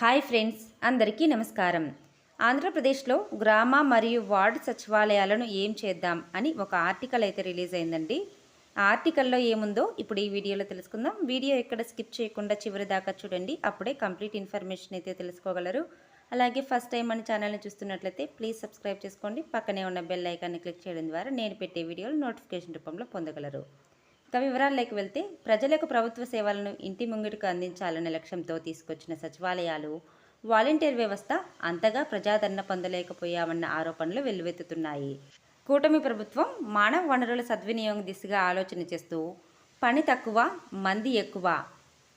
Hi friends, అందరికీ నమస్కారం. ఆంధ్రప్రదేశ్లో గ్రామ మరియు వార్డు సచివాలయాలను ఏం చేద్దాం అని ఒక ఆర్టికల్ అయితే రిలీజ్ అయిందండి. ఆ ఆర్టికల్లో ఏముందో ఇప్పుడు ఈ వీడియోలో తెలుసుకుందాం. వీడియో ఎక్కడ స్కిప్ చేయకుండా చివరి దాకా చూడండి, అప్పుడే కంప్లీట్ ఇన్ఫర్మేషన్ అయితే తెలుసుకోగలరు. అలాగే ఫస్ట్ టైం మన ఛానల్ని చూస్తున్నట్లయితే ప్లీజ్ సబ్స్క్రైబ్ చేసుకోండి. పక్కనే ఉన్న బెల్ ఐకాన్ని క్లిక్ చేయడం ద్వారా నేను పెట్టే వీడియోలు నోటిఫికేషన్ రూపంలో పొందగలరు. ఇక వివరాల్లోకి వెళ్తే, ప్రజలకు ప్రభుత్వ సేవలను ఇంటి ముంగిటికి అందించాలనే లక్ష్యంతో తీసుకొచ్చిన సచివాలయాలు, వాలంటీర్ వ్యవస్థ అంతగా ప్రజాదరణ పొందలేకపోయామన్న ఆరోపణలు వెల్లువెత్తుతున్నాయి. కూటమి ప్రభుత్వం మానవ వనరుల సద్వినియోగం దిశగా ఆలోచన చేస్తూ పని తక్కువ, మంది ఎక్కువ,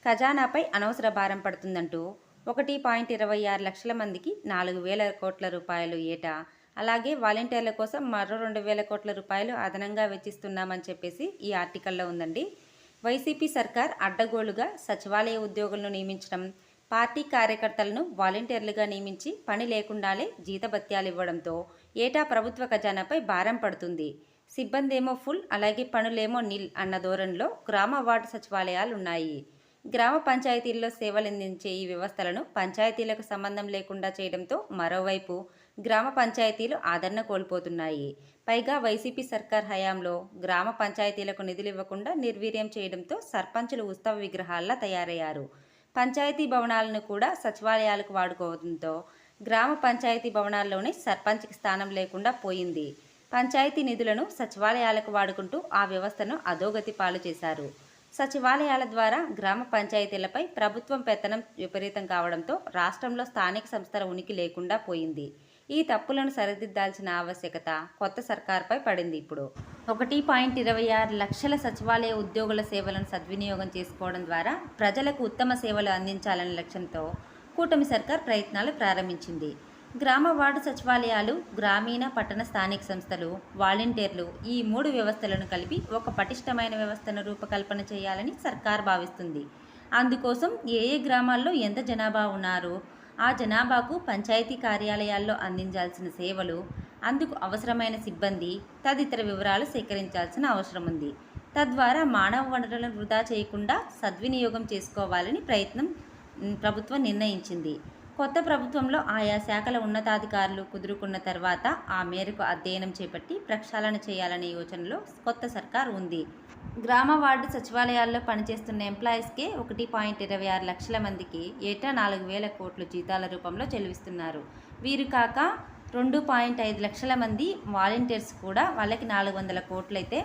ఖజానాపై అనవసర భారం పడుతుందంటూ 1.26 లక్షల మందికి 4,000 కోట్ల రూపాయలు ఏటా, అలాగే వాలంటీర్ల కోసం మరో 2,000 కోట్ల రూపాయలు అదనంగా వెచ్చిస్తున్నామని చెప్పేసి ఈ ఆర్టికల్లో ఉందండి. వైసీపీ సర్కార్ అడ్డగోలుగా సచివాలయ ఉద్యోగులను నియమించడం, పార్టీ కార్యకర్తలను వాలంటీర్లుగా నియమించి పని లేకుండానే జీతభత్యాలు ఇవ్వడంతో ఏటా ప్రభుత్వ ఖజానాపై భారం పడుతుంది. సిబ్బందేమో ఫుల్, అలాగే పనులేమో నిల్ అన్న ధోరణిలో గ్రామ వార్డు సచివాలయాలు ఉన్నాయి. గ్రామ పంచాయతీల్లో సేవలందించే ఈ వ్యవస్థలను పంచాయతీలకు సంబంధం లేకుండా చేయడంతో మరోవైపు గ్రామ పంచాయతీలు ఆదరణ కోల్పోతున్నాయి. పైగా వైసీపీ సర్కార్ హయాంలో గ్రామ పంచాయతీలకు నిధులు ఇవ్వకుండా నిర్వీర్యం చేయడంతో సర్పంచులు ఉత్సవ విగ్రహాల్లా తయారయ్యారు. పంచాయతీ భవనాలను కూడా సచివాలయాలకు వాడుకోవడంతో గ్రామ పంచాయతీ భవనాల్లోనే సర్పంచ్కి స్థానం లేకుండా పోయింది. పంచాయతీ నిధులను సచివాలయాలకు వాడుకుంటూ ఆ వ్యవస్థను అధోగతి పాలు చేశారు. సచివాలయాల ద్వారా గ్రామ పంచాయతీలపై ప్రభుత్వం పెత్తనం విపరీతం కావడంతో రాష్ట్రంలో స్థానిక సంస్థల ఉనికి లేకుండా పోయింది. ఈ తప్పులను సరిదిద్దాల్సిన ఆవశ్యకత కొత్త సర్కార్పై పడింది. ఇప్పుడు 1.26 లక్షల సచివాలయ ఉద్యోగుల సేవలను సద్వినియోగం చేసుకోవడం ద్వారా ప్రజలకు ఉత్తమ సేవలు అందించాలనే లక్ష్యంతో కూటమి సర్కార్ ప్రయత్నాలు ప్రారంభించింది. గ్రామ వార్డు సచివాలయాలు, గ్రామీణ పట్టణ స్థానిక సంస్థలు, వాలంటీర్లు ఈ 3 వ్యవస్థలను కలిపి ఒక పటిష్టమైన వ్యవస్థను రూపకల్పన చేయాలని సర్కార్ భావిస్తుంది. అందుకోసం ఏ గ్రామాల్లో ఎంత జనాభా ఉన్నారో ఆ జనాభాకు పంచాయతీ కార్యాలయాల్లో అందించాల్సిన సేవలు, అందుకు అవసరమైన సిబ్బంది తదితర వివరాలు సేకరించాల్సిన అవసరం ఉంది. తద్వారా మానవ వనరులను వృధా చేయకుండా సద్వినియోగం చేసుకోవాలని ప్రభుత్వం నిర్ణయించింది. కొత్త ప్రభుత్వంలో ఆయా శాఖల ఉన్నతాధికారులు కుదురుకున్న తర్వాత ఆ మేరకు అధ్యయనం చేపట్టి ప్రక్షాళన చేయాలనే యోచనలో కొత్త సర్కార్ ఉంది. గ్రామ వార్డు సచివాలయాల్లో పనిచేస్తున్న ఎంప్లాయీస్కే 1.26 లక్షల మందికి ఏటా 4,000 కోట్లు జీతాల రూపంలో చెల్లిస్తున్నారు. వీరు కాక 2.5 లక్షల మంది వాలంటీర్స్ కూడా వాళ్ళకి 400 కోట్లు అయితే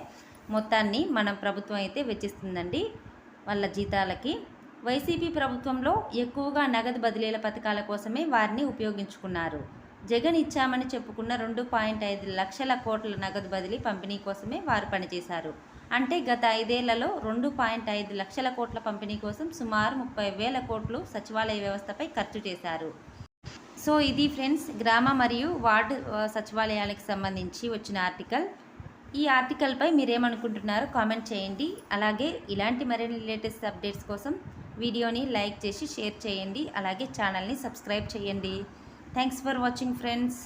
మొత్తాన్ని మన ప్రభుత్వం అయితే వెచ్చిస్తుందండి వాళ్ళ జీతాలకి. వైసీపీ ప్రభుత్వంలో ఎక్కువగా నగదు బదిలీల పథకాల కోసమే వారిని ఉపయోగించుకున్నారు. జగన్ ఇచ్చామని చెప్పుకున్న 2.5 లక్షల కోట్ల నగదు బదిలీ పంపిణీ కోసమే వారు పనిచేశారు. అంటే గత 5 ఏళ్లలో 2.5 లక్షల కోట్ల పంపిణీ కోసం సుమారు 30,000 కోట్లు సచివాలయ వ్యవస్థపై ఖర్చు చేశారు. సో ఇది ఫ్రెండ్స్, గ్రామ మరియు వార్డు సచివాలయాలకు సంబంధించి వచ్చిన ఆర్టికల్. ఈ ఆర్టికల్పై మీరేమనుకుంటున్నారో కామెంట్ చేయండి. అలాగే ఇలాంటి మరిన్ని లేటెస్ట్ అప్డేట్స్ కోసం వీడియోని లైక్ చేసి షేర్ చేయండి. అలాగే ఛానల్ని సబ్స్క్రైబ్ చేయండి. Thanks for watching friends.